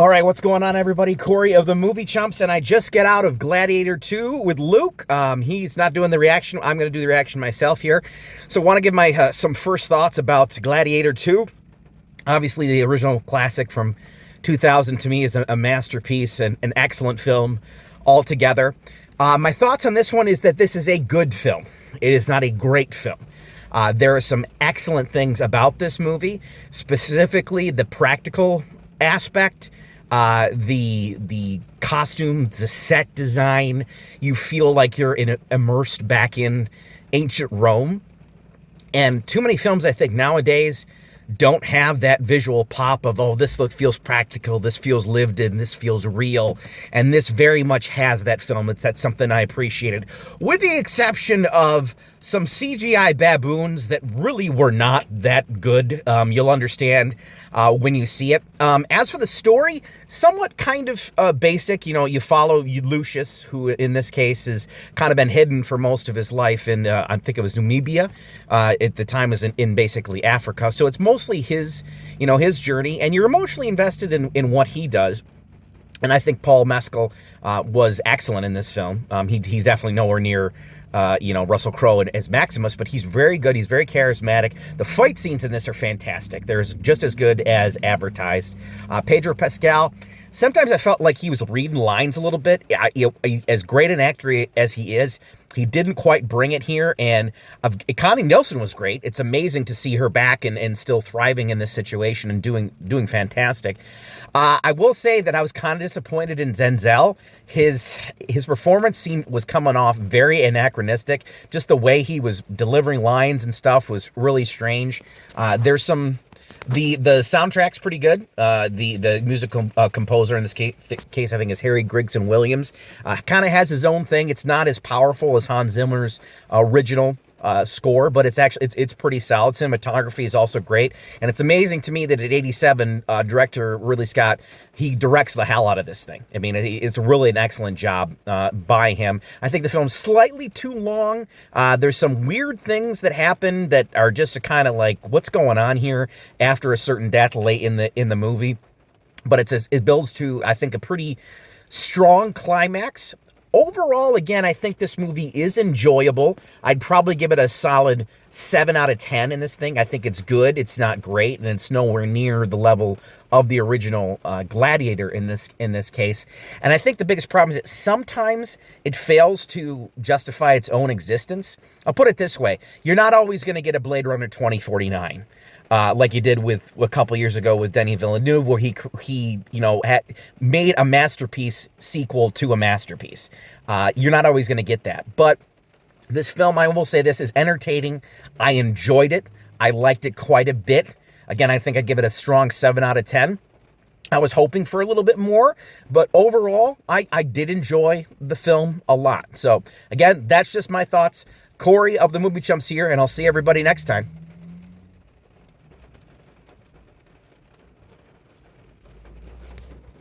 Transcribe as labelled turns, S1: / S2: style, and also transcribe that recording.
S1: All right, what's going on, everybody? Corey of the Movie Chumps, and I just get out of Gladiator 2 with Luke. He's not doing the reaction. I'm going to do the reaction myself here. So I want to give my some first thoughts about Gladiator 2. Obviously, the original classic from 2000 to me is a masterpiece and an excellent film altogether. My thoughts on this one is that this is a good film. It is not a great film. There are some excellent things about this movie, specifically the practical aspect. The costumes, the set design, you feel like you're immersed back in ancient Rome. And too many films, I think, nowadays don't have that visual pop of, oh, this feels practical, this feels lived in, this feels real. And this very much has that film. That's something I appreciated. With the exception of some CGI baboons that really were not that good. You'll understand when you see it. As for the story, somewhat kind of basic. You know, you follow Lucius, who in this case has kind of been hidden for most of his life in, I think it was Namibia. At the time was in basically Africa. So it's mostly his journey, and you're emotionally invested in what he does. And I think Paul Mescal was excellent in this film. He's definitely nowhere near Russell Crowe as Maximus, but he's very good. He's very charismatic. The fight scenes in this are fantastic. They're just as good as advertised. Pedro Pascal, sometimes I felt like he was reading lines a little bit. As great an actor as he is, he didn't quite bring it here. And Connie Nielsen was great. It's amazing to see her back and still thriving in this situation and doing fantastic. I will say that I was kind of disappointed in Denzel. His performance was coming off very anachronistic. Just the way he was delivering lines and stuff was really strange. There's some... The soundtrack's pretty good. The musical composer in this case, I think, is Harry Gregson Williams. Kind of has his own thing. It's not as powerful as Hans Zimmer's original score, but it's pretty solid. Cinematography is also great, and it's amazing to me that at 87, director Ridley Scott, he directs the hell out of this thing. I mean, it's really an excellent job by him. I think the film's slightly too long. There's some weird things that happen that are just kind of like, what's going on here after a certain death late in the movie. But it builds to, I think, a pretty strong climax. Overall, again, I think this movie is enjoyable. I'd probably give it a solid 7 out of 10 in this thing. I think it's good. It's not great, and it's nowhere near the level of the original Gladiator in this case. And I think the biggest problem is that sometimes it fails to justify its own existence. I'll put it this way. You're not always going to get a Blade Runner 2049. Like you did with a couple years ago with Denis Villeneuve, where he made a masterpiece sequel to a masterpiece. You're not always going to get that. But this film, I will say this, is entertaining. I enjoyed it. I liked it quite a bit. Again, I think I'd give it a strong 7 out of 10. I was hoping for a little bit more, but overall, I did enjoy the film a lot. So, again, that's just my thoughts. Corey of the Movie Chumps here, and I'll see everybody next time.